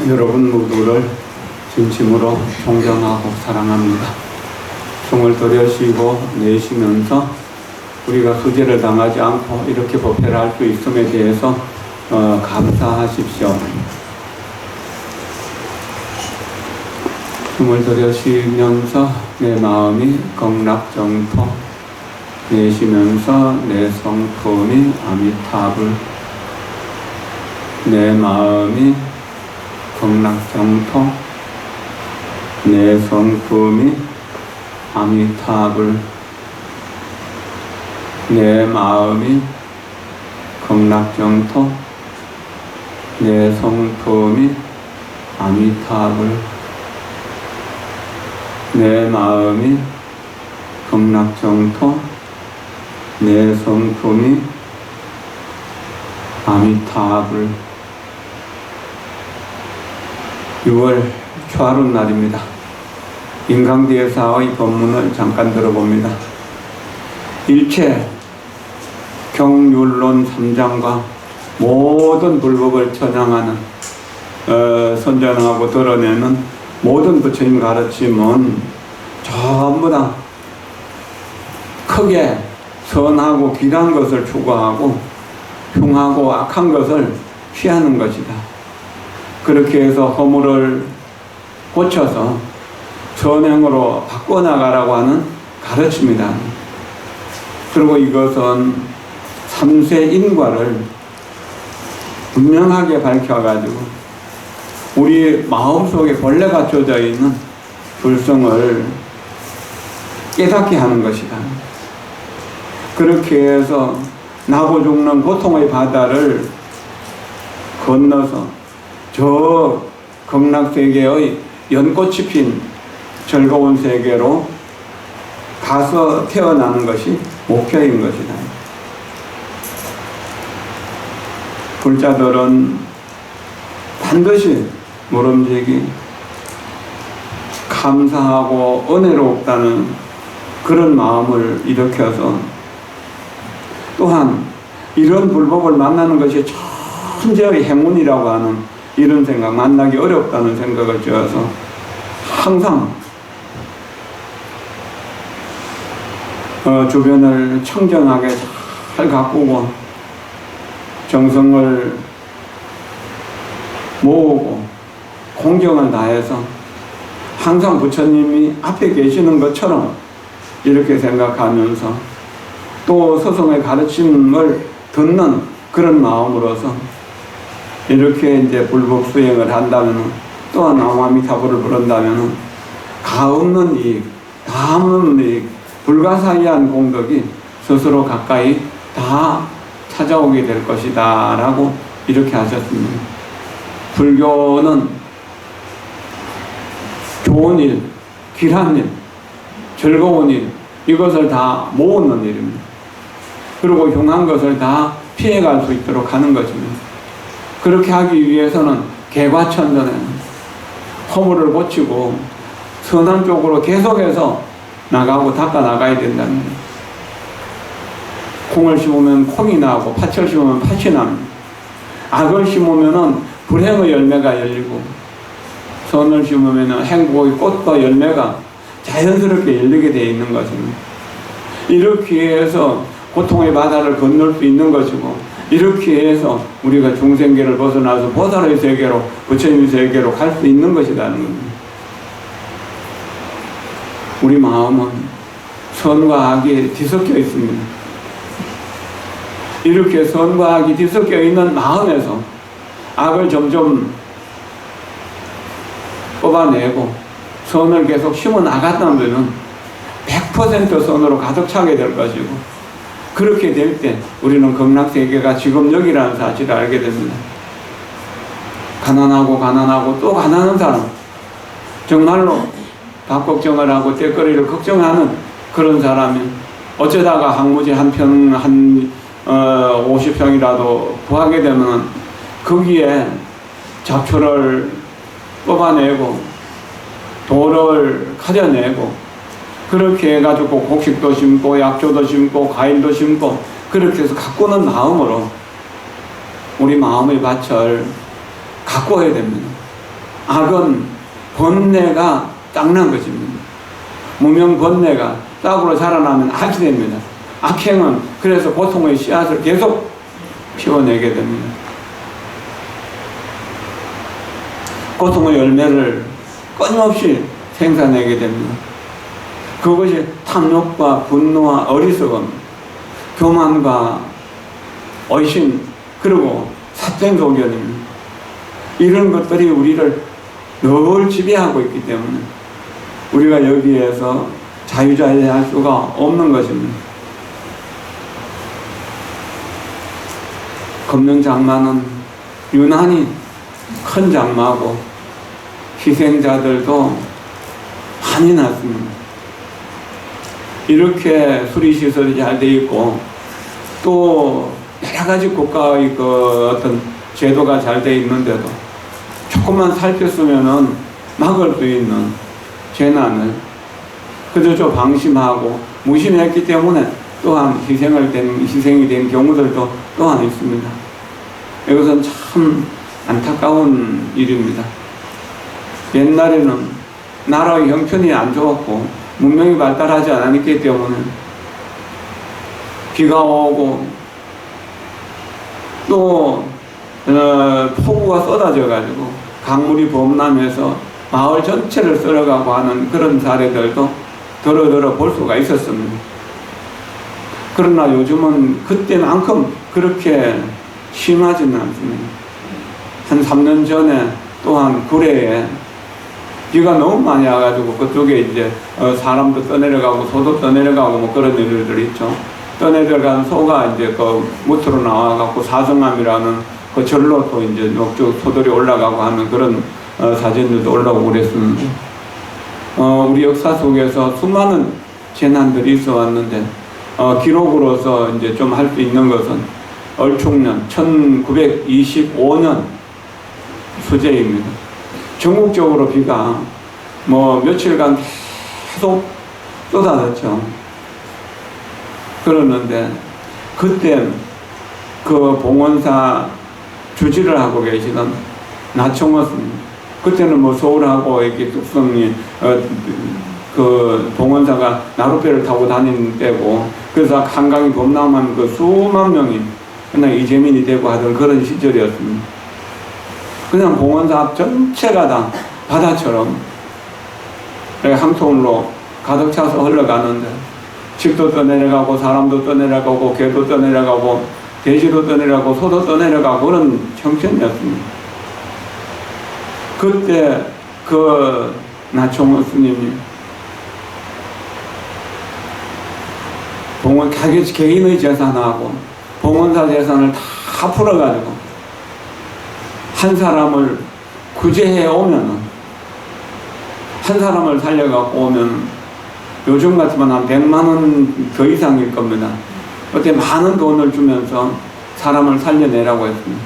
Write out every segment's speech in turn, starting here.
여러분 모두를 진심으로 존경하고 사랑합니다. 숨을 들여쉬고 내쉬면서 우리가 수재를 당하지 않고 이렇게 법회를 할 수 있음에 대해서 감사하십시오. 숨을 들여쉬면서 내 마음이 극락정토, 내쉬면서 내 성품이 아미타불, 내 마음이 극락정토, 내 성품이 아미타불, 내 마음이 극락정토, 내 성품이 아미타불, 내 마음이 극락정토, 내 성품이 아미타불. 6월 초하룻날입니다. 인강대사의 법문을 잠깐 들어봅니다. 일체 경율론 3장과 모든 불법을 처장하는 선전하고 드러내는 모든 부처님 가르침은 전부 다 크게 선하고 귀한 것을 추구하고 흉하고 악한 것을 피하는 것이다. 그렇게 해서 허물을 고쳐서 선행으로 바꿔나가라고 하는 가르침이다. 그리고 이것은 삼세 인과를 분명하게 밝혀가지고 우리 마음속에 본래가 젖어 있는 불성을 깨닫게 하는 것이다. 그렇게 해서 나고 죽는 고통의 바다를 건너서 저 극락세계의 연꽃이 핀 즐거운 세계로 가서 태어나는 것이 목표인 것이다. 불자들은 반드시 모름지기 감사하고 은혜롭다는 그런 마음을 일으켜서 또한 이런 불법을 만나는 것이 천재의 행운이라고 하는 이런 생각, 만나기 어렵다는 생각을 지어서 항상 주변을 청정하게 잘 가꾸고 정성을 모으고 공경을 다해서 항상 부처님이 앞에 계시는 것처럼 이렇게 생각하면서 또 스승의 가르침을 듣는 그런 마음으로서 이렇게 이제 불법 수행을 한다면 또한 나무아미타불을 부른다면 가없는 이익, 다없는 이익, 불가사의한 공덕이 스스로 가까이 다 찾아오게 될 것이다 라고 이렇게 하셨습니다. 불교는 좋은 일, 귀한 일, 즐거운 일, 이것을 다 모으는 일입니다. 그리고 흉한 것을 다 피해갈 수 있도록 하는 것입니다. 그렇게 하기 위해서는 개과천선에 허물을 고치고 선한 쪽으로 계속해서 나가고 닦아 나가야 된다는 거예요. 콩을 심으면 콩이 나고 팥을 심으면 팥이 납니다. 악을 심으면 불행의 열매가 열리고 선을 심으면 행복의 꽃과 열매가 자연스럽게 열리게 되어 있는 것입니다. 이렇게 해서 고통의 바다를 건널 수 있는 것이고 이렇게 해서 우리가 중생계를 벗어나서 보살의 세계로 부처님의 세계로 갈 수 있는 것이라는 겁니다. 우리 마음은 선과 악이 뒤섞여 있습니다. 이렇게 선과 악이 뒤섞여 있는 마음에서 악을 점점 뽑아내고 선을 계속 심어 나간다면 100% 선으로 가득 차게 될 것이고 그렇게 될 때 우리는 극락세계가 지금 여기라는 사실을 알게 됩니다. 가난하고 또 가난한 사람, 정말로 밥 걱정을 하고 때거리를 걱정하는 그런 사람이 어쩌다가 항무지 한 평, 50평이라도 구하게 되면 거기에 잡초를 뽑아내고 돌을 가져내고 그렇게 해가지고 곡식도 심고 약초도 심고 과일도 심고 그렇게 해서 가꾸는 마음으로 우리 마음의 밭을 가꿔야 됩니다. 악은 번뇌가 땅난 것입니다. 무명 번뇌가 싹으로 자라나면 악이 됩니다. 악행은 그래서 고통의 씨앗을 계속 피워내게 됩니다. 고통의 열매를 끊임없이 생산하게 됩니다. 그것이 탐욕과 분노와 어리석음, 교만과 의심, 그리고 사생소견입니다. 이런 것들이 우리를 늘 지배하고 있기 때문에 우리가 여기에서 자유자재할 수가 없는 것입니다. 검령 장마는 유난히 큰 장마고 희생자들도 많이 났습니다. 이렇게 수리시설이 잘 돼 있고 또 여러 가지 국가의 그 어떤 제도가 잘 돼 있는데도 조금만 살폈으면은 막을 수 있는 재난을 그저 방심하고 무심했기 때문에 또한 희생이 된 경우들도 또한 있습니다. 이것은 참 안타까운 일입니다. 옛날에는 나라의 형편이 안 좋았고 문명이 발달하지 않았기 때문에 비가 오고 또 폭우가 쏟아져 가지고 강물이 범람해서 마을 전체를 쓸어가고 하는 그런 사례들도 더러더러 볼 수가 있었습니다. 그러나 요즘은 그때만큼 그렇게 심하지는 않습니다. 한 3년 전에 또한 구례에 비가 너무 많이 와가지고 그쪽에 이제 사람도 떠내려가고 소도 떠내려가고 뭐 그런 일들이 있죠. 떠내려간 소가 이제 그 무트로 나와갖고 사성암이라는 그 절로 또 이제 쭉 소들이 올라가고 하는 그런 사진들도 올라오고 그랬습니다. 우리 역사 속에서 수많은 재난들이 있어 왔는데 기록으로서 이제 좀 할 수 있는 것은 얼충년 1925년 수재입니다. 전국적으로 비가 뭐 며칠간 계속 쏟아졌죠. 그러는데 그때 그 봉원사 주지를 하고 계시던 나총었습니다. 그때는 뭐 서울하고 이렇게 뚝섬이 그 봉원사가 나룻배를 타고 다니는 때고 그래서 한강이 범람한 그 수만 명이 그냥 이재민이 되고 하던 그런 시절이었습니다. 그냥 봉원사 앞 전체가 다 바다처럼 한 통으로 가득 차서 흘러가는데 집도 떠내려가고 사람도 떠내려가고 개도 떠내려가고 돼지도 떠내려가고 소도 떠내려가고 그런 형편이었습니다. 그때 그 나총원 스님이 봉원 개인의 재산하고 봉원사 재산을 다 풀어가지고 한 사람을 구제해 오면은 한 사람을 살려갖고 오면 요즘 같으면 한 100만 원 더 이상일 겁니다. 그때 많은 돈을 주면서 사람을 살려내라고 했습니다.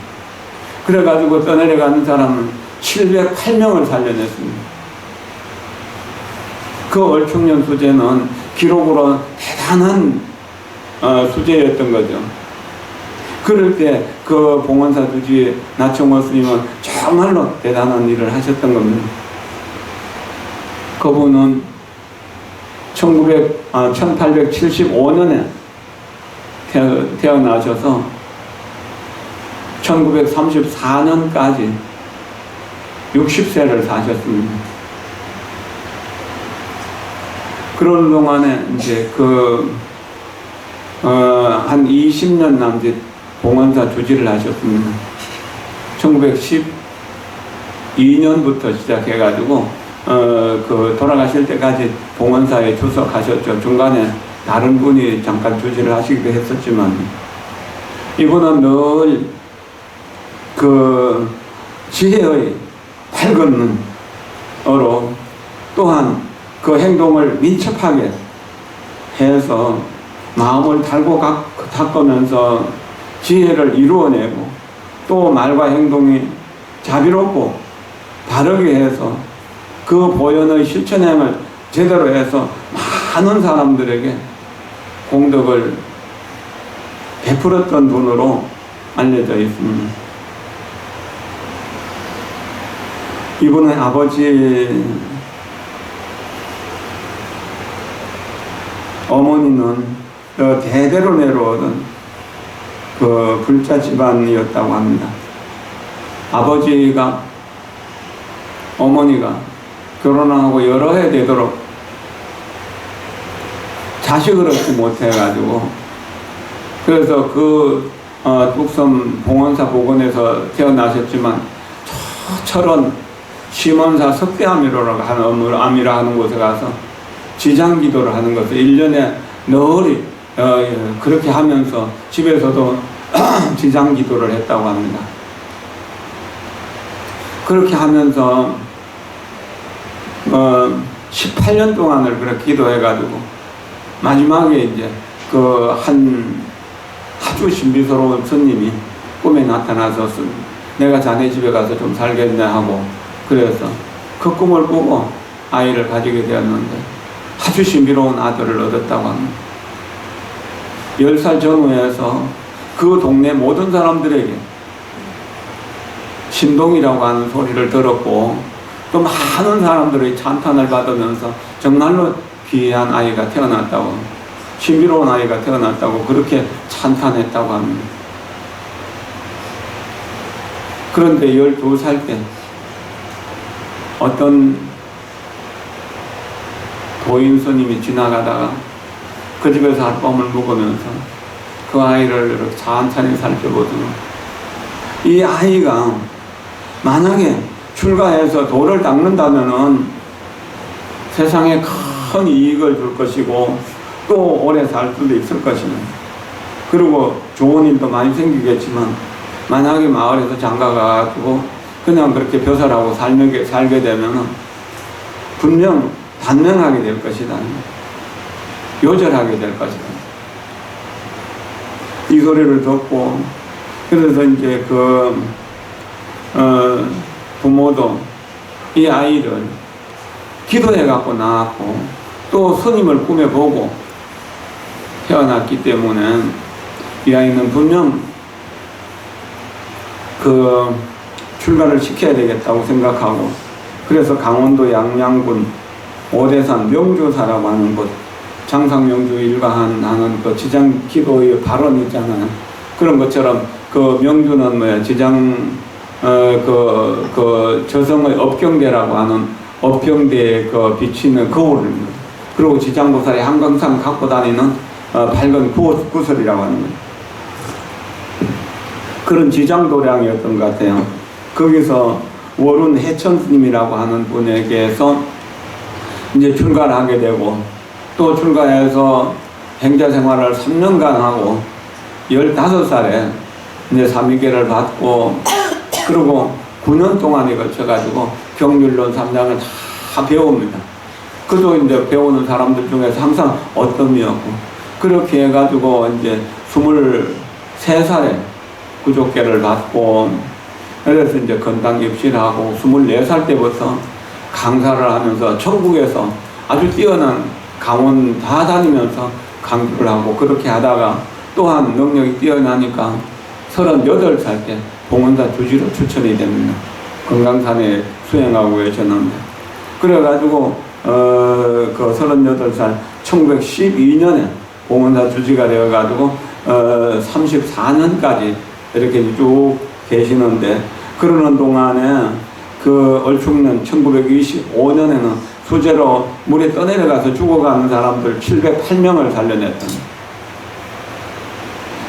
그래가지고 떠내려가는 사람은 708명을 살려냈습니다. 그 얼충년 수재는 기록으로 대단한 수재였던 거죠. 그럴 때 그 봉원사 주지 나총원 스님은 정말로 대단한 일을 하셨던 겁니다. 그분은 1875년에 태어나셔서 1934년까지 60세를 사셨습니다. 그런 동안에 이제 한 20년 남짓 봉원사 주지를 하셨습니다. 1912년부터 시작해가지고 돌아가실 때까지 봉원사에 주석하셨죠. 중간에 다른 분이 잠깐 주지를 하시기도 했었지만 이분은 늘 그 지혜의 밝은 눈으로 또한 그 행동을 민첩하게 해서 마음을 달고 닦으면서 지혜를 이루어내고 또 말과 행동이 자비롭고 바르게 해서 그 보현의 실천행을 제대로 해서 많은 사람들에게 공덕을 베풀었던 분으로 알려져 있습니다. 이분은 아버지, 어머니는 대대로 내려오던 그 불자 집안이었다고 합니다. 아버지가, 어머니가 결혼하고 여러 해 되도록 자식을 얻지 못해가지고, 그래서 그 뚝섬 봉원사 복원에서 태어나셨지만 철원 심원사 석대암이라고 하는 암이라 하는 곳에 가서 지장기도를 하는 것을 1년에 널리 그렇게 하면서 집에서도 지장기도를 했다고 합니다. 그렇게 하면서 18년 동안을 그렇게 기도해가지고 마지막에 이제 그 아주 신비스러운 스님이 꿈에 나타나서 내가 자네 집에 가서 좀 살겠네 하고, 그래서 그 꿈을 꾸고 아이를 가지게 되었는데 아주 신비로운 아들을 얻었다고 합니다. 10살 전후에서 그 동네 모든 사람들에게 신동이라고 하는 소리를 들었고, 또 많은 사람들의 찬탄을 받으면서 정말로 귀한 아이가 태어났다고, 신비로운 아이가 태어났다고 그렇게 찬탄했다고 합니다. 그런데 12살 때 어떤 도인 스님이 지나가다가 그 집에서 하룻밤을 묵으면서 그 아이를 이렇게 찬찬히 살펴보더니, 이 아이가 만약에 출가해서 도를 닦는다면은 세상에 큰 이익을 줄 것이고 또 오래 살 수도 있을 것이며, 그리고 좋은 일도 많이 생기겠지만 만약에 마을에서 장가가가지고 그냥 그렇게 벼슬하고 살게 되면은 분명 단명하게 될 것이다, 요절하게 될 것이다. 이 소리를 듣고, 그래서 이제 부모도 이 아이를 기도해 갖고 낳았고 또 스님을 꿈에 보고 태어났기 때문에 이 아이는 분명 그 출가를 시켜야 되겠다고 생각하고, 그래서 강원도 양양군 오대산 명주사라고 하는 곳, 장상명주 일가하는 그 지장기도의 발언 있잖아요. 그런 것처럼 그 명주는 뭐야, 저성의 업경대라고 하는 업경대에 그 비치는 거울입니다. 그리고 지장보살이 항상 갖고 다니는 밝은 구슬이라고 하는 거예요. 그런 지장도량이었던 것 같아요. 거기서 월운 해천스님이라고 하는 분에게서 이제 출가를 하게 되고, 또 출가해서 행자 생활을 3년간 하고 15살에 이제 삼위계를 받고, 그리고 9년 동안에 걸쳐가지고 경률론 3장을 다 배웁니다. 그도 이제 배우는 사람들 중에서 항상 어떤이었고, 그렇게 해가지고 이제 23살에 구족계를 받고, 그래서 이제 건당 입실하고 24살 때부터 강사를 하면서 전국에서 아주 뛰어난 강원 다 다니면서 강주를 하고, 그렇게 하다가 또한 능력이 뛰어나니까 38살 때 봉원사 주지로 추천이 됩니다. 금강산에 수행하고 계셨는데, 그래가지고 그 38살 1912년에 봉원사 주지가 되어가지고 34년까지 이렇게 쭉 계시는데, 그러는 동안에 그 얼충년 1925년에는 수재로 물에 떠내려가서 죽어가는 사람들 708명을 살려냈던,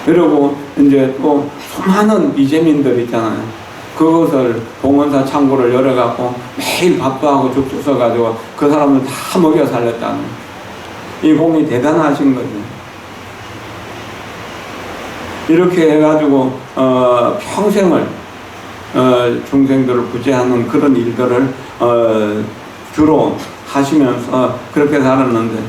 그리고 이제 또 수많은 이재민들 있잖아요. 그것을 봉원사 창고를 열어갖고 매일 밥도 하고 죽도 써가지고 그 사람들 다 먹여 살렸다는, 이 공이 대단하신 거죠. 이렇게 해가지고 평생을 중생들을 구제하는 그런 일들을 주로 하시면서 그렇게 살았는데,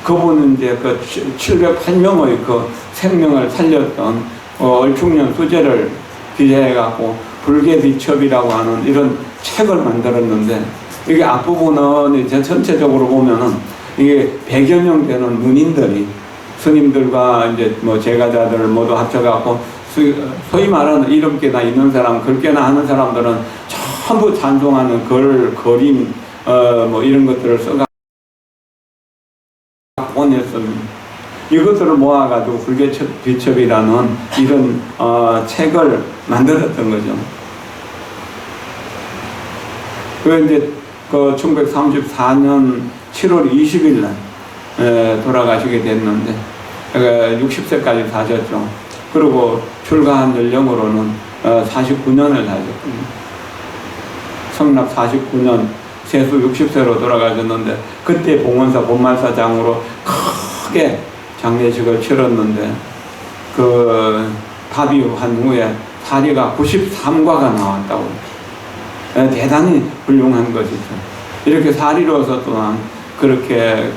그분은 이제 그 708명의 그 생명을 살렸던 얼충년 수제를 기재해갖고 불계비첩이라고 하는 이런 책을 만들었는데, 이게 앞부분은 이제 전체적으로 보면은 이게 100여 명 되는 문인들이 스님들과 이제 뭐 제가자들 모두 합쳐갖고, 소위 말하는 이름께나 있는 사람, 글께나 하는 사람들은 전부 찬송하는 글, 그림, 뭐 이런 것들을 써가 보냈습니다. 이것들을 모아가지고 불교비첩이라는 이런 책을 만들었던 거죠. 그 이제 그 1934년 7월 20일 날 돌아가시게 됐는데 60세까지 사셨죠. 그리고 출가한 연령으로는 49년을 사셨거든요. 성납 49년 세수 60세로 돌아가셨는데 그때 봉원사 본말사장으로 크게 장례식을 치렀는데 그 답이한 후에 사리가 93과가 나왔다고. 대단히 훌륭한 것이죠. 이렇게 사리로서 또한 그렇게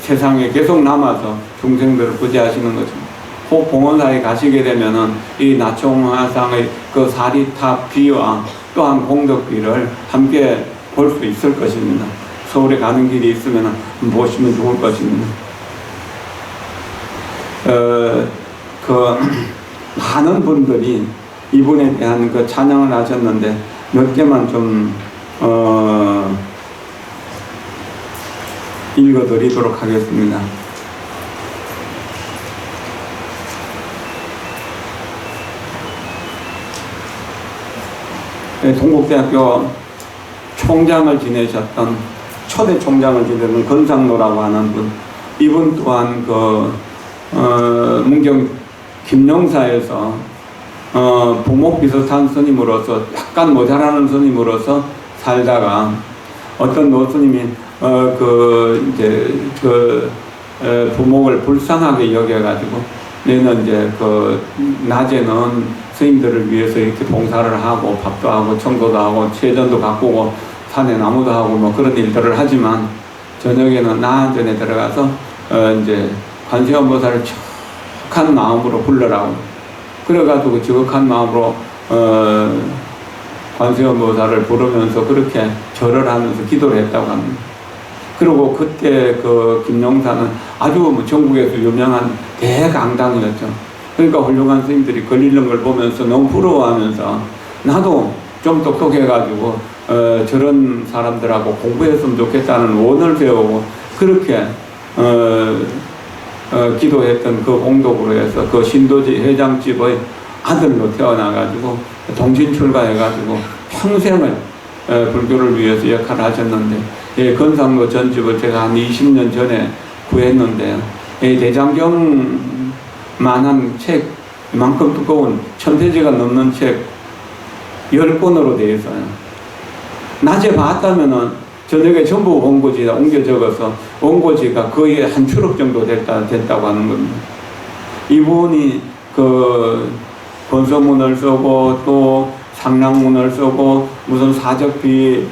세상에 계속 남아서 중생들을 구제하시는 거죠. 혹 봉원사에 가시게 되면은 이 나총화상의 그 사리탑 비와 또한 공덕비를 함께 볼 수 있을 것입니다. 서울에 가는 길이 있으면 보시면 좋을 것입니다. 많은 분들이 이분에 대한 그 찬양을 하셨는데 몇 개만 좀 읽어드리도록 하겠습니다. 동국대학교 총장을 지내셨던 초대 총장을 지내던 건상로라고 하는 분, 이분 또한 문경 김영사에서 부목 비슷한 스님으로서 약간 모자라는 스님으로서 살다가 어떤 노스님이 부목을 불쌍하게 여겨가지고 얘는 이제 낮에는 스님들을 위해서 이렇게 봉사를 하고 밥도 하고 청소도 하고 세전도 가꾸고 산에 나무도 하고 뭐 그런 일들을 하지만 저녁에는 나한전에 들어가서 이제 관세음보살을 척한 마음으로 불러라고. 그래가지고 지극한 마음으로 관세음보살을 부르면서 그렇게 절을 하면서 기도를 했다고 합니다. 그리고 그때 김영사는 아주 전국에서 유명한 대강당이었죠. 그러니까 훌륭한 스님들이 걸리는 걸 보면서 너무 부러워하면서 나도 좀 똑똑해가지고 저런 사람들하고 공부했으면 좋겠다는 원을 배우고 그렇게 기도했던 그 공덕으로 해서 그 신도지 회장집의 아들로 태어나가지고 동진 출가해가지고 평생을 불교를 위해서 역할을 하셨는데 건상로 전집을 제가 한 20년 전에 구했는데요. 대장경만한 책, 이만큼 두꺼운 1000페이지가 넘는 책 10권으로 되어 있어요. 낮에 봤다면은 저녁에 전부 원고지에 옮겨 적어서 원고지가 거의 한 추럭 정도 됐다고 하는 겁니다. 이분이 권서문을 쓰고 또 상랑문을 쓰고 무슨 사적기를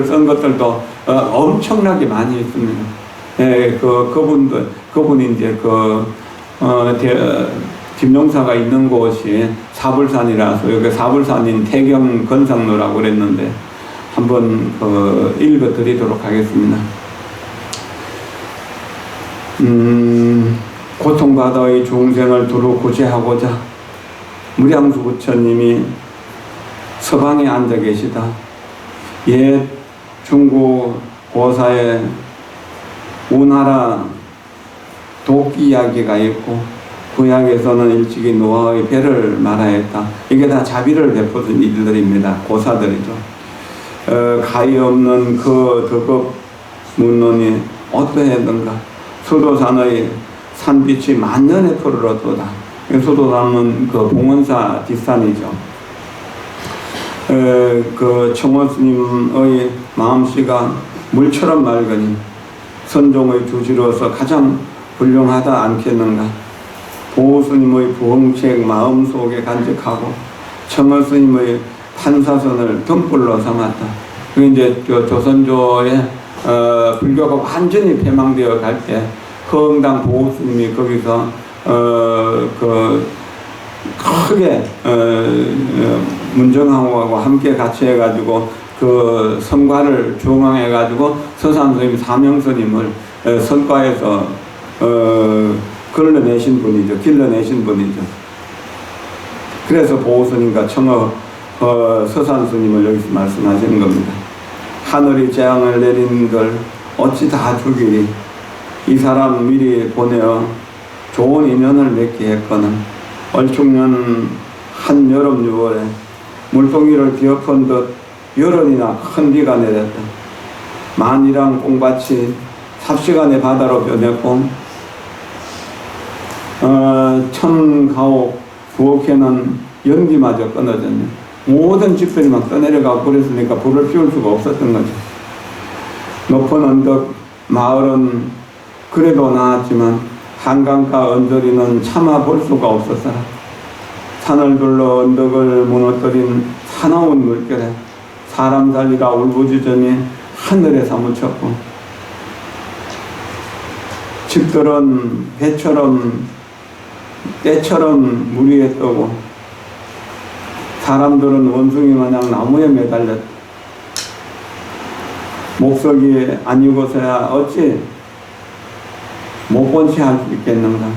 쓴 것들도 엄청나게 많이 있습니다. 그분이 이제 김용사가 있는 곳이 사불산이라서 여기 사불산인 태경 건상로라고 그랬는데 한번 읽어 드리도록 하겠습니다. 고통받아의 중생을 두루 구제하고자 무량수 부처님이 서방에 앉아 계시다. 옛 중국 고사에 우나라 도끼 이야기가 있고 구약에서는 일찍이 노아의 배를 말하였다. 이게 다 자비를 베푸는 일들입니다. 고사들이죠. 가히 없는 그 덕업 문론이 어떠했던가. 수도산의 산빛이 만년에 푸르렀도다. 수도산은 봉원사 뒷산이죠. 청호스님의 마음씨가 물처럼 맑으니 선종의 주지로서 가장 훌륭하다 않겠는가. 보호스님의 부흥책 마음속에 간직하고 청호스님의 판사선을 등불로 삼았다. 그게 이제 조선조의 불교가 완전히 폐망되어 갈 때 허응당 보호스님이 거기서 크게 문정하고 함께 같이 해가지고 그 성과를 중앙해가지고 서산스님 사명스님을 선과에서 길러내신 분이죠. 그래서 보호스님과 청어 서산스님을 여기서 말씀하시는 겁니다. 하늘이 재앙을 내리는 걸 어찌 다 주기리 이 사람 미리 보내어 좋은 인연을 맺게 했거늘 얼충년 한여름 6월에 물동이를 뒤엎은 듯 열흘이나 큰 비가 내렸다. 만이랑 꽁밭이 삽시간에 바다로 변했고 천가옥 부엌에는 연기마저 끊어졌네. 모든 집들이 막 떠내려가고 그랬으니까 불을 피울 수가 없었던 거죠. 높은 언덕 마을은 그래도 나았지만 한강가 언저리는 차마 볼 수가 없었어라. 산을 둘러 언덕을 무너뜨린 사나운 물결에 사람 살리가 울부짖으니 하늘에 사무쳤고 집들은 배처럼 때처럼 물 위에 떠고 사람들은 원숭이 마냥 나무에 매달렸다. 목석이 아니고서야 어찌 못 본 채 할 수 있겠는가?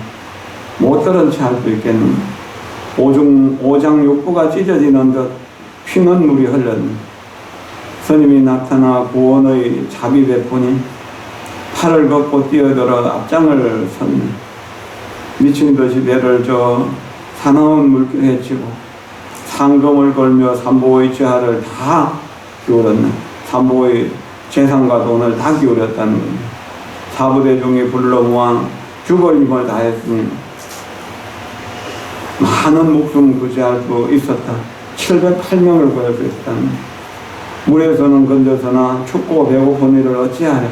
못 들은 채 할 수 있겠는가? 오장육부가 찢어지는 듯 피는 물이 흘렀네. 스님이 나타나 구원의 자비 베푸니 팔을 걷고 뛰어들어 앞장을 섰네. 미친 듯이 배를 저 사나운 물결에 치고 상금을 걸며 삼보의 재화를 다 기울였네. 삼보의 재산과 돈을 다 기울였다는 겁니다. 사부대중이 불러 모아 죽을 힘을 다했으니 많은 목숨 구제할 수 있었다. 708명을 구할 수 있었다는 겁니다. 물에서는 건져서나 춥고 배고픈 이를 어찌하랴.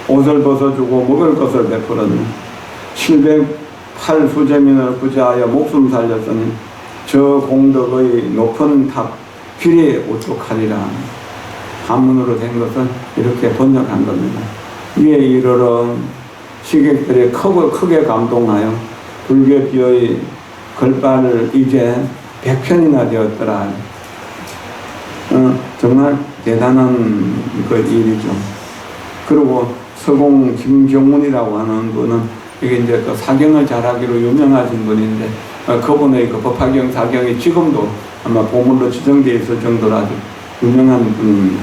옷을 벗어주고 먹을 것을 베풀었네. 708 수재민을 구제하여 목숨 살렸으니 저 공덕의 높은 탑 길이 오뚝하리라. 한문으로 된 것을 이렇게 번역한 겁니다. 위에 이르러 시객들이 크게 감동하여 불교비의 걸발을 이제 100편이나 되었더라. 정말 대단한 그 일이죠. 그리고 서공 김경문이라고 하는 분은 이게 이제 그 사경을 잘하기로 유명하신 분인데 그분의 그 법화경 사경이 지금도 아마 보물로 지정되어 있을 정도로 아주 유명한 분입니다.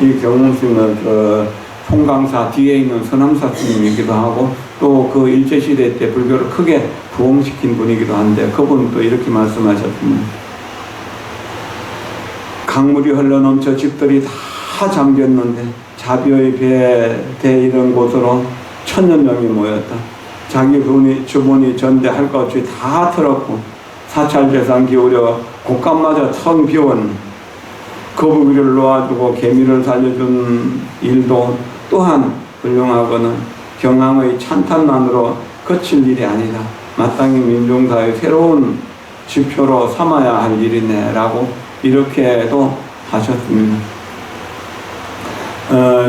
이 경문 스님은 그 송강사 뒤에 있는 서남사 스님이기도 하고 또 그 일제시대 때 불교를 크게 부흥시킨 분이기도 한데 그분도 이렇게 말씀하셨습니다. 강물이 흘러넘쳐 집들이 다 잠겼는데 자비의 배 이런 곳으로 1000여 명이 모였다. 자기 주문이 전대할 것 없이 다 털었고 사찰재산 기울여 곳간마저 텅 비웠네. 거북이를 놓아주고 개미를 살려준 일도 또한 훌륭하거늘 경항의 찬탄만으로 그칠 일이 아니다. 마땅히 민중사의 새로운 지표로 삼아야 할 일이네 라고 이렇게도 하셨습니다.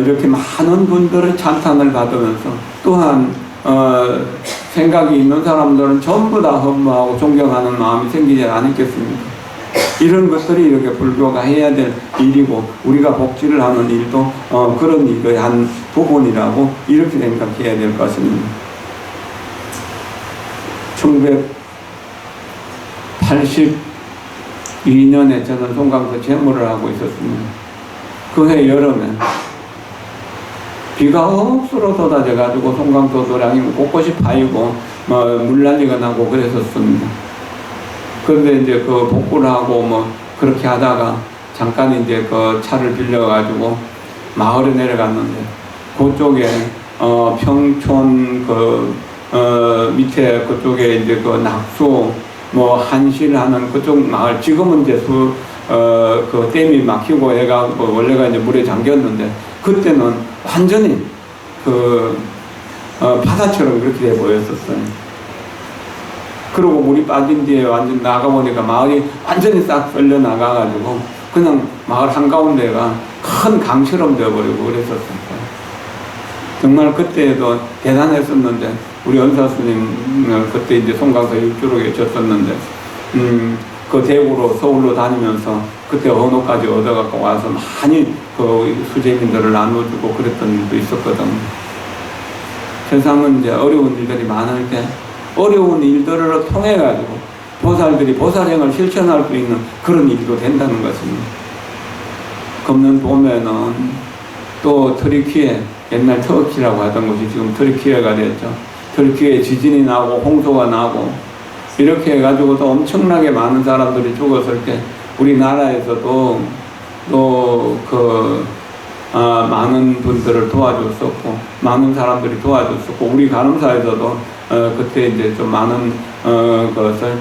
이렇게 많은 분들의 찬탄을 받으면서 또한 생각이 있는 사람들은 전부 다 헌무하고 존경하는 마음이 생기지 않겠습니까? 이런 것들이 이렇게 불교가 해야 될 일이고 우리가 복지를 하는 일도 그런 일의 한 부분이라고 이렇게 생각해야 될 것입니다. 1982년에 저는 송강서 재무를 하고 있었습니다. 그해 여름에 비가 억수로 쏟아져가지고 송강서 도량이 곳곳이 파이고 물난리가 나고 그랬었습니다. 그런데 이제 그 복구를 하고 그렇게 하다가 잠깐 이제 그 차를 빌려가지고 마을에 내려갔는데 그쪽에 평촌 밑에 그쪽에 이제 그 낙수 한실하는 그쪽 마을 지금은 이제 그 댐이 막히고 애가 원래가 이제 물에 잠겼는데 그때는 완전히 바다처럼 그렇게 돼 보였었어요. 그리고 물이 빠진 뒤에 완전 나가보니까 마을이 완전히 싹 썰려 나가가지고 그냥 마을 한가운데가 큰 강처럼 되어버리고 그랬었어요. 정말 그때도 대단했었는데 우리 은사스님 그때 이제 송강서 일주로 계셨었는데 그 대구로 서울로 다니면서 그때 언어까지 얻어갖고 와서 많이 그 수재민들을 나눠주고 그랬던 일도 있었거든요. 세상은 이제 어려운 일들이 많을 때 어려운 일들을 통해 가지고 보살들이 보살행을 실천할 수 있는 그런 일도 된다는 것입니다. 금년 봄에는 또 터키에, 옛날 터키라고 하던 곳이 지금 터키가 됐죠. 터키에 지진이 나고 홍수가 나고 이렇게 해가지고 또 엄청나게 많은 사람들이 죽었을 때 우리나라에서도 또 많은 분들을 도와줬었고 많은 사람들이 도와줬었고 우리 간음사에서도 그때 이제 좀 많은 것을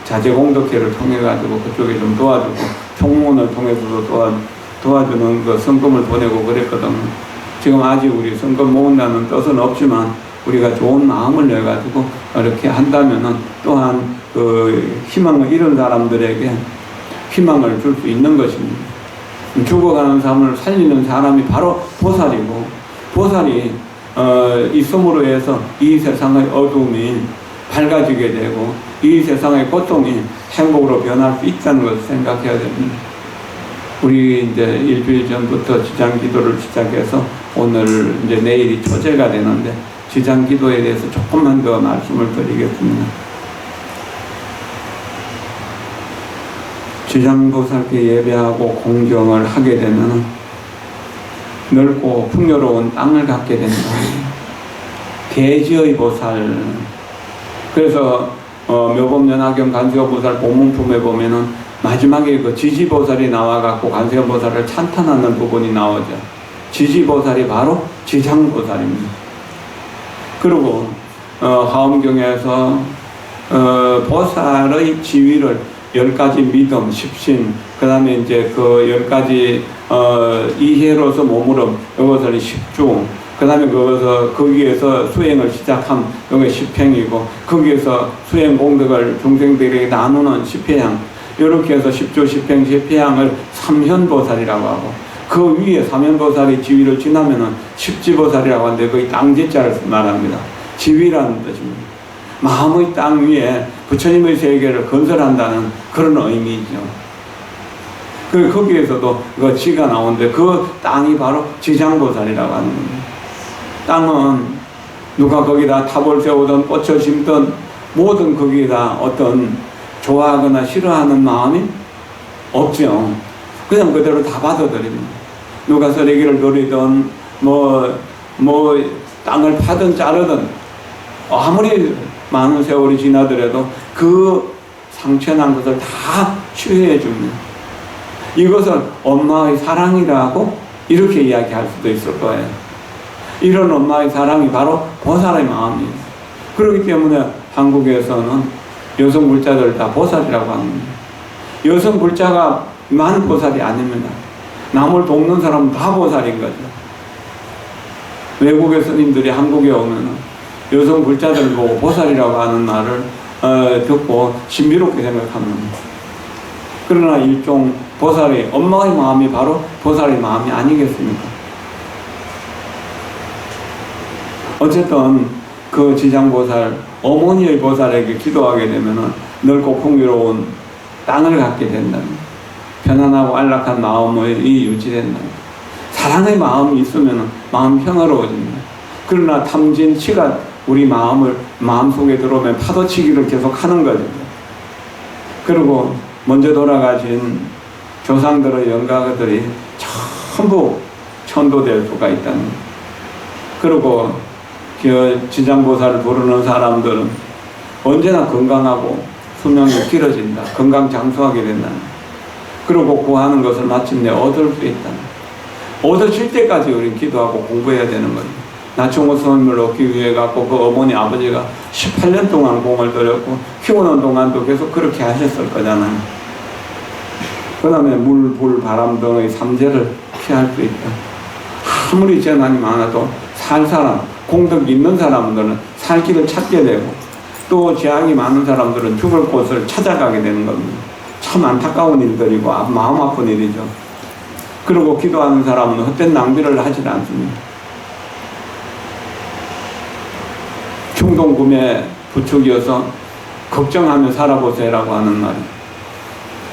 자재공덕회를 통해 가지고 그쪽에 좀 도와주고 총무원을 통해서도 도와주는 그 성금을 보내고 그랬거든요. 지금 아직 우리 성금 모은다는 뜻은 없지만 우리가 좋은 마음을 내 가지고 이렇게 한다면은 또한 그 희망을 잃은 사람들에게 희망을 줄 수 있는 것입니다. 죽어가는 삶을 살리는 사람이 바로 보살이고 보살이 있음으로 해서 이 세상의 어둠이 밝아지게 되고 이 세상의 고통이 행복으로 변할 수 있다는 것을 생각해야 됩니다. 우리 이제 일주일 전부터 지장기도를 시작해서 오늘 이제 내일이 초제가 되는데 지장기도에 대해서 조금만 더 말씀을 드리겠습니다. 지장보살께 예배하고 공경을 하게 되면 넓고 풍요로운 땅을 갖게 된다. 대지의 보살. 그래서 묘법연화경 관세음보살 본문품에 보면은 마지막에 그 지지보살이 나와갖고 관세음보살을 찬탄하는 부분이 나오죠. 지지보살이 바로 지장보살입니다. 그리고 화엄경에서 보살의 지위를 10가지 믿음, 십신, 그 다음에 이제 그 10가지 이해로서 몸으로 이것을 십주, 그 다음에 거기에서 수행을 시작한 이게 십행이고 거기에서 수행 공덕을 중생들에게 나누는 십회향, 이렇게 해서 십주, 십행, 십회향을 삼현보살이라고 하고 그 위에 삼현보살이 지위를 지나면은 십지보살이라고 하는데 거의 땅지자를 말합니다. 지위라는 뜻입니다. 마음의 땅 위에 부처님의 세계를 건설한다는 그런 의미죠. 거기에서도 그 지가 나오는데 그 땅이 바로 지장보살이라고 하는 겁니다. 땅은 누가 거기다 탑을 세우든 꽃을 심든 모든 거기에다 어떤 좋아하거나 싫어하는 마음이 없죠. 그냥 그대로 다 받아들입니다. 누가 쓰레기를 버리든 땅을 파든 자르든 아무리 많은 세월이 지나더라도 그 상처난 것을 다 치유해 줍니다. 이것을 엄마의 사랑이라고 이렇게 이야기할 수도 있을 거예요. 이런 엄마의 사랑이 바로 보살의 마음이에요. 그렇기 때문에 한국에서는 여성 불자들 다 보살이라고 합니다. 여성 불자가만 보살이 아닙니다. 남을 돕는 사람은 다 보살인 거죠. 외국의 스님들이 한국에 오면 여성 불자들 보고 보살이라고 하는 말을 듣고 신비롭게 생각합니다. 그러나 일종 보살의 엄마의 마음이 바로 보살의 마음이 아니겠습니까? 어쨌든 그 지장보살 어머니의 보살에게 기도하게 되면 넓고 풍요로운 땅을 갖게 된다. 편안하고 안락한 마음이 유지된다. 사랑의 마음이 있으면 마음 평화로워집니다. 그러나 탐진, 치가 우리 마음속에 들어오면 파도치기를 계속 하는 거죠. 그리고 먼저 돌아가신 조상들의 영가들이 전부 천도될 수가 있다는 거예요. 그리고 그 지장보살을 부르는 사람들은 언제나 건강하고 수명이 길어진다. 건강 장수하게 된다. 그리고 구하는 것을 마침내 얻을 수 있다. 얻으실 때까지 우리는 기도하고 공부해야 되는 거예요. 나충호 스님을 얻기 위해 갖고 그 어머니 아버지가 18년 동안 공을 들였고 키우는 동안도 계속 그렇게 하셨을 거잖아요. 그 다음에 물, 불, 바람 등의 삼재를 피할 수 있다. 아무리 재난이 많아도 살 사람, 공덕 있는 사람들은 살 길을 찾게 되고 또 재앙이 많은 사람들은 죽을 곳을 찾아가게 되는 겁니다. 참 안타까운 일들이고 마음 아픈 일이죠. 그리고 기도하는 사람은 헛된 낭비를 하지 않습니다. 충동구매 부축이어서 걱정하며 살아보세요라고 하는 말이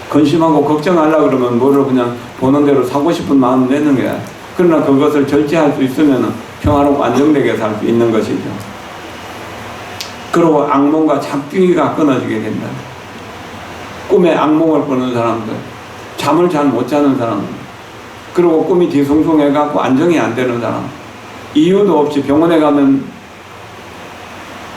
근심하고 걱정하려고 그러면 뭐를 그냥 보는 대로 사고 싶은 마음 내는 거야. 그러나 그것을 절제할 수 있으면 평화롭고 안정되게 살 수 있는 것이죠. 그리고 악몽과 잡귀가 끊어지게 된다. 꿈에 악몽을 꾸는 사람들, 잠을 잘 못 자는 사람들, 그리고 꿈이 뒤숭숭해갖고 안정이 안 되는 사람, 이유도 없이 병원에 가면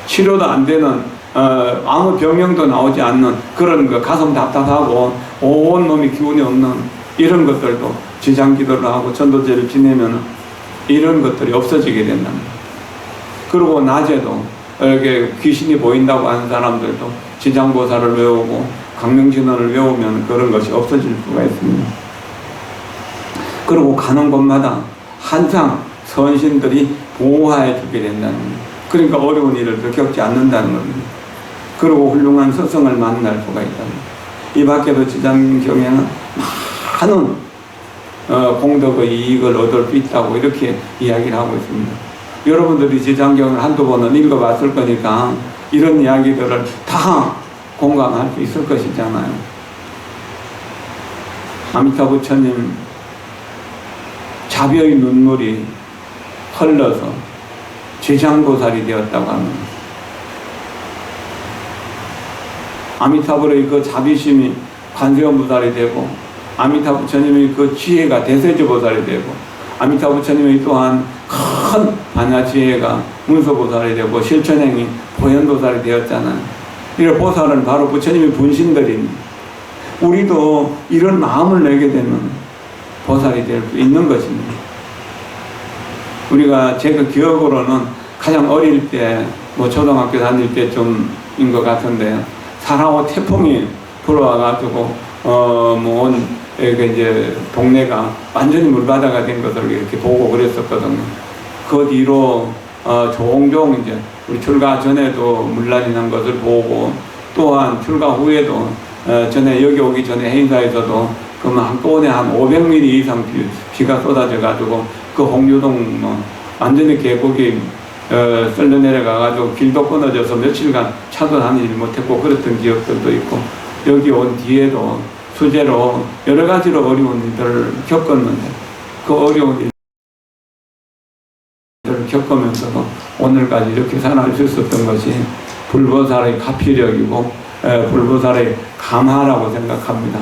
치료도 안 되는 아무 병명도 나오지 않는 그런 거, 가슴 답답하고 온 몸이 기운이 없는 이런 것들도 지장기도를 하고 전도제를 지내면 이런 것들이 없어지게 된답니다. 그리고 낮에도 이렇게 귀신이 보인다고 하는 사람들도 지장보살을 외우고 강명진언을 외우면 그런 것이 없어질 수가 있습니다. 그리고 가는 곳마다 항상 선신들이 보호해 주게 된다는 겁니다. 그러니까 어려운 일을 더 겪지 않는다는 겁니다. 그리고 훌륭한 스승을 만날 수가 있다. 이 밖에도 지장경에는 많은 공덕의 이익을 얻을 수 있다고 이렇게 이야기를 하고 있습니다. 여러분들이 지장경을 한두 번은 읽어봤을 거니까 이런 이야기들을 다 공감할 수 있을 것이잖아요. 아미타 부처님 자비의 눈물이 흘러서 지장보살이 되었다고 합니다. 아미타불의 그 자비심이 관세음보살이 되고, 아미타 부처님의 그 지혜가 대세지보살이 되고, 아미타 부처님의 또한 큰 반야지혜가 문서보살이 되고, 실천행이 보현보살이 되었잖아요. 이런 보살은 바로 부처님의 분신들입니다. 우리도 이런 마음을 내게 되면 보살이 될 수 있는 것입니다. 우리가 제가 기억으로는 가장 어릴 때, 초등학교 다닐 때쯤인 것 같은데, 4.5 태풍이 불어와가지고, 이제 동네가 완전히 물바다가 된 것을 이렇게 보고 그랬었거든요. 그 뒤로, 종종 이제 우리 출가 전에도 물난이 난 것을 보고, 또한 출가 후에도, 전에 여기 오기 전에 행사에서도 한꺼번에 한 500mm 이상 비가 쏟아져가지고, 그 홍유동 완전히 계곡이 썰려 내려가가지고 길도 끊어져서 며칠간 차도 다니지 못했고 그랬던 기억들도 있고, 여기 온 뒤에도 수제로 여러 가지로 어려운 일들을 겪었는데, 그 어려운 일들을 겪으면서도 오늘까지 이렇게 살아갈 수 있었던 것이 불보살의 가피력이고 불보살의 감화라고 생각합니다.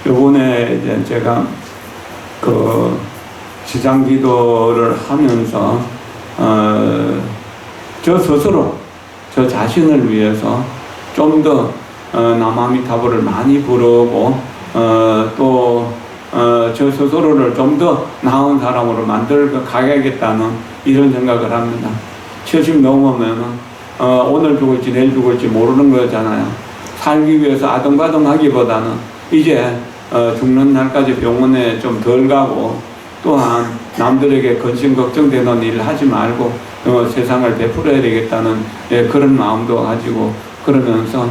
요번에 이제 제가 그 지장기도를 하면서 저 스스로 저 자신을 위해서 좀 더 남아미타불을 많이 부르고 또 저 스스로를 좀 더 나은 사람으로 만들어 가야겠다는 이런 생각을 합니다. 70 넘으면은 오늘 죽을지 내일 죽을지 모르는 거잖아요. 살기 위해서 아등바등하기보다는 이제 죽는 날까지 병원에 좀 덜 가고, 또한 남들에게 근심 걱정되는 일을 하지 말고 세상을 베풀어야 되겠다는 그런 마음도 가지고, 그러면서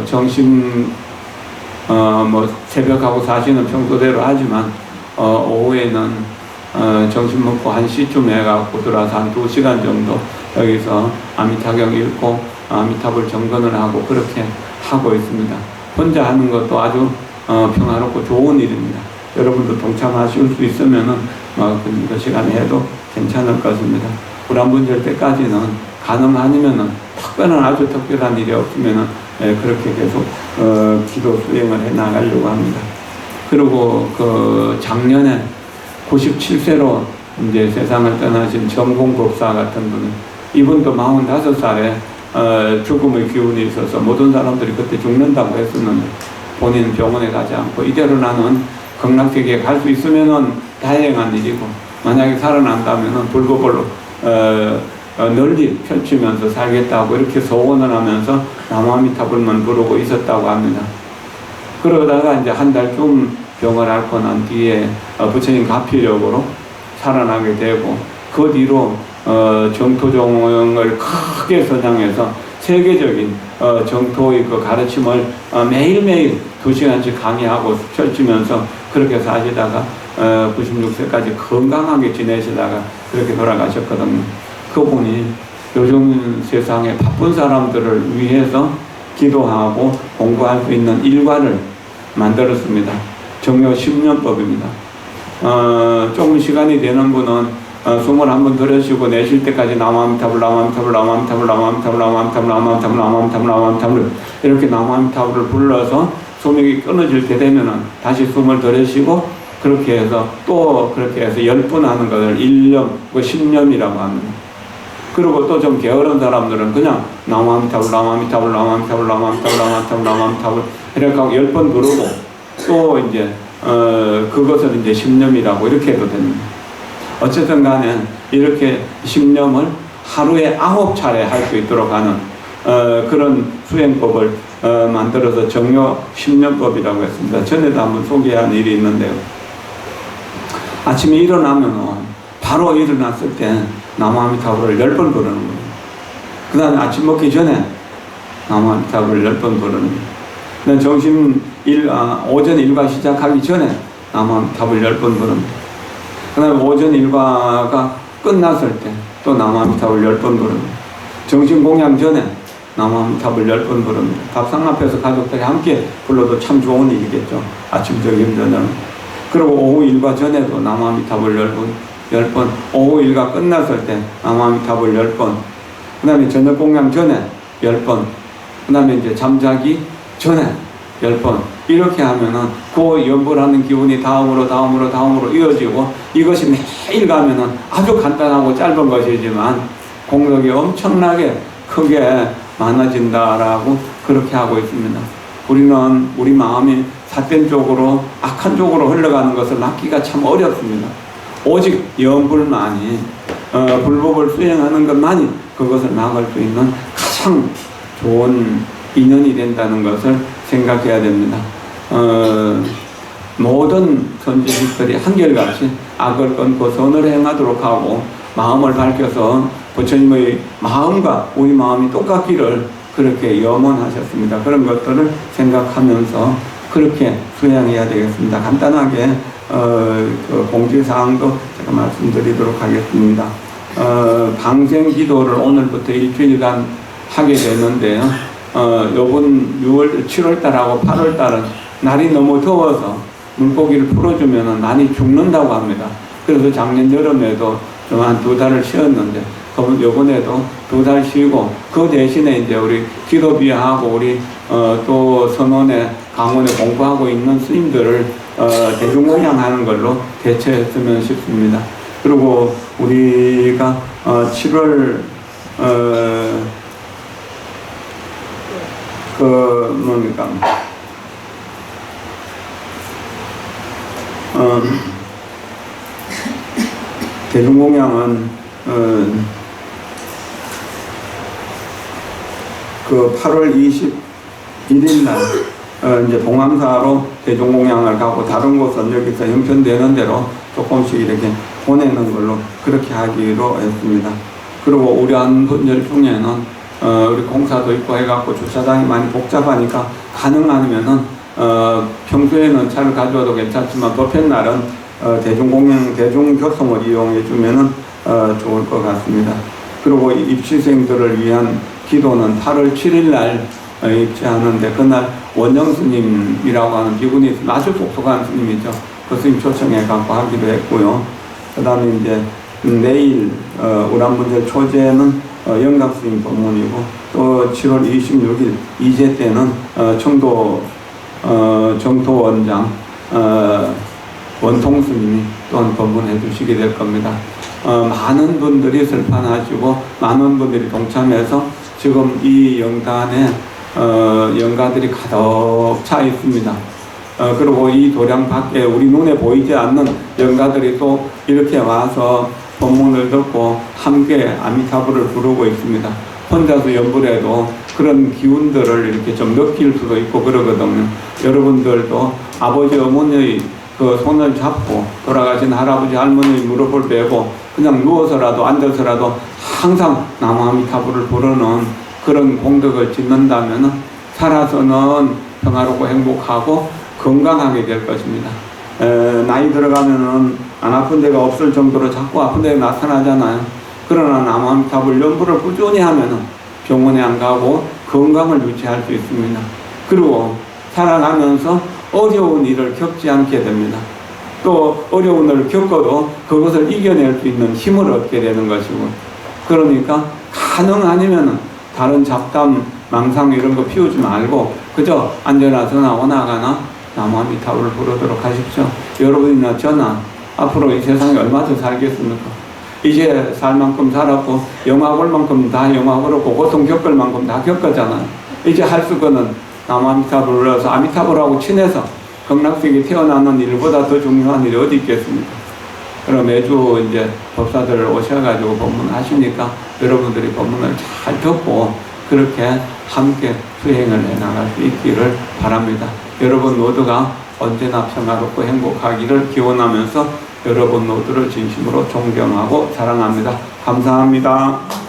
정신 새벽하고 4시는 평소대로 하지만 오후에는 정신 먹고 1시쯤 해갖고 들어와서 한 2시간 정도 여기서 아미타경 읽고 아미타불 정건을 하고 그렇게 하고 있습니다. 혼자 하는 것도 아주 평화롭고 좋은 일입니다. 여러분도 동참하실 수 있으면은 그 시간에 해도 괜찮을 것입니다. 불안분절 때까지는 가능 아니면은 아주 특별한 일이 없으면은 그렇게 계속 기도 수행을 해 나가려고 합니다. 그리고 그 작년에 97세로 이제 세상을 떠나신 정공법사 같은 분은, 이분도 45살에 죽음의 기운이 있어서 모든 사람들이 그때 죽는다고 했었는데 본인은 병원에 가지 않고 이대로 나는 극락세계에 갈 수 있으면은 다행한 일이고, 만약에 살아난다면은 불법으로 널리 펼치면서 살겠다고 이렇게 소원을 하면서 남아미타불만 부르고 있었다고 합니다. 그러다가 이제 한 달쯤 병을 앓고 난 뒤에 부처님 가피력으로 살아나게 되고, 그 뒤로 정토종을 크게 선양해서 세계적인 정토의 그 가르침을 매일매일 2시간씩 강의하고 펼치면서 그렇게 사시다가 96세까지 건강하게 지내시다가 그렇게 돌아가셨거든요. 그분이 요즘 세상에 바쁜 사람들을 위해서 기도하고 공부할 수 있는 일과를 만들었습니다. 정묘 10년법입니다. 조금 시간이 되는 분은 숨을 한번 들으시고 내쉴 때까지 나무아미타불 나무아미타불 나무아미타불 나무아미타불 나무아미타불 나무아미타불 나무아미타불 나무아미타불 이렇게 나무아미타불을 불러서 숨이 끊어질 때 되면은 다시 숨을 들으시고 그렇게 해서 또 그렇게 해서 10번 하는 것을 1념, 10념이라고 합니다. 그리고 또 좀 게으른 사람들은 그냥 나무아미타불 나무아미타불 나무아미타불 나무아미타불 나무아미타불 나무아미타불 이렇게 하고 10번 부르고 또 이제 그것을 이제 10념이라고 이렇게 해도 됩니다. 어쨌든 간에 이렇게 10념을 하루에 9차례 할 수 있도록 하는 그런 수행법을 만들어서 정요 10념법이라고 했습니다. 전에도 한번 소개한 일이 있는데요. 아침에 일어나면 바로 일어났을 때 나무아미타불을 10번 부르는 거예요. 그 다음에 아침 먹기 전에 나무아미타불을 10번 부르는 거예요. 그 다음에 오전 일과 시작하기 전에 나무아미타불 10번 부르는 거예요. 그 다음에 오전 일과가 끝났을 때 또 나무아미타불 10번 부르는 거예요. 점심 공양 전에 나무아미타불 10번 부릅니다. 밥상 앞에서 가족들이 함께 불러도 참 좋은 일이겠죠. 아침, 저녁, 저녁. 그리고 오후 일과 전에도 나무아미타불 10번, 오후 일과 끝났을 때 나무아미타불 10번, 그 다음에 저녁 공양 전에 10번, 그 다음에 이제 잠자기 전에 10번. 이렇게 하면은 그 연불하는 기운이 다음으로 이어지고 이것이 매일 가면은 아주 간단하고 짧은 것이지만 공덕이 엄청나게 크게 많아진다라고 그렇게 하고 있습니다. 우리는 우리 마음이 삿된 쪽으로 악한 쪽으로 흘러가는 것을 막기가 참 어렵습니다. 오직 연불만이 불법을 수행하는 것만이 그것을 막을 수 있는 가장 좋은 인연이 된다는 것을 생각해야 됩니다. 모든 선지식들이 한결같이 악을 끊고 선을 행하도록 하고 마음을 밝혀서 부처님의 마음과 우리 마음이 똑같기를 그렇게 염원하셨습니다. 그런 것들을 생각하면서 그렇게 수행해야 되겠습니다. 간단하게 그 공지사항도 제가 말씀드리도록 하겠습니다. 방생 기도를 오늘부터 일주일간 하게 되는데요. 요번 7월달하고 8월달은 날이 너무 더워서 물고기를 풀어주면 많이 죽는다고 합니다. 그래서 작년 여름에도 좀 한 2달을 쉬었는데 요번에도 2달 쉬고 그 대신에 이제 우리 기도비하고 우리 또 선원에 강원에 공부하고 있는 스님들을 대중공양하는 걸로 대처했으면 싶습니다. 그리고 우리가 7월 뭡니까 대중공양은 그 8월 21일 날 이제 봉암사로 대중공양을 가고 다른 곳은 여기서 형편되는 대로 조금씩 이렇게 보내는 걸로 그렇게 하기로 했습니다. 그리고 우리 한 분들 중에는 우리 공사도 있고 해갖고 주차장이 많이 복잡하니까 가능하면은 평소에는 차를 가져와도 괜찮지만 법회 날은 대중교통을 이용해 주면은 좋을 것 같습니다. 그리고 입시생들을 위한 기도는 8월 7일 날 입시하는데 그날 원영 스님이라고 하는 비구니 아주 똑똑한 스님이죠. 그 스님 초청해 갖고 하기로 했고요. 그 다음에 이제 내일 우람분제 초제는 영감 스님 법문이고 또 7월 26일 이제 때는 청도 정토원장 원통 스님이 또한 법문해 주시게 될 겁니다. 많은 분들이 설판하시고 많은 분들이 동참해서 지금 이 영단에 영가들이 가득 차 있습니다. 그리고 이 도량 밖에 우리 눈에 보이지 않는 영가들이 또 이렇게 와서 법문을 듣고 함께 아미타불을 부르고 있습니다. 혼자서 연불해도 그런 기운들을 이렇게 좀 느낄 수도 있고 그러거든요. 여러분들도 아버지 어머니의 그 손을 잡고 돌아가신 할아버지 할머니의 무릎을 베고 그냥 누워서라도 앉아서라도 항상 나무아미타불을 부르는 그런 공덕을 짓는다면 살아서는 평화롭고 행복하고 건강하게 될 것입니다. 나이 들어가면은 안 아픈 데가 없을 정도로 자꾸 아픈 데가 나타나잖아요. 그러나 나무아미타불 연불을 꾸준히 하면은 병원에 안 가고 건강을 유지할 수 있습니다. 그리고 살아가면서 어려운 일을 겪지 않게 됩니다. 또 어려운 일을 겪어도 그것을 이겨낼 수 있는 힘을 얻게 되는 것이고, 그러니까 가능 아니면은 다른 잡담, 망상 이런 거 피우지 말고 그저 앉아나서나 오나가나 나무아미타불을 부르도록 하십시오. 여러분이나 저나 앞으로 이 세상에 얼마 더 살겠습니까? 이제 살 만큼 살았고 영화 볼 만큼 다 영화 보고 고통 겪을 만큼 다 겪었잖아요. 이제 할 수 있는 나무아미타불을 불러서 아미타불하고 친해서 극락세계 태어나는 일보다 더 중요한 일이 어디 있겠습니까? 그럼 매주 이제 법사들 오셔가지고 법문하시니까 여러분들이 법문을 잘 듣고 그렇게 함께 수행을 해나갈 수 있기를 바랍니다. 여러분 모두가 언제나 평화롭고 행복하기를 기원하면서 여러분 모두를 진심으로 존경하고 사랑합니다. 감사합니다.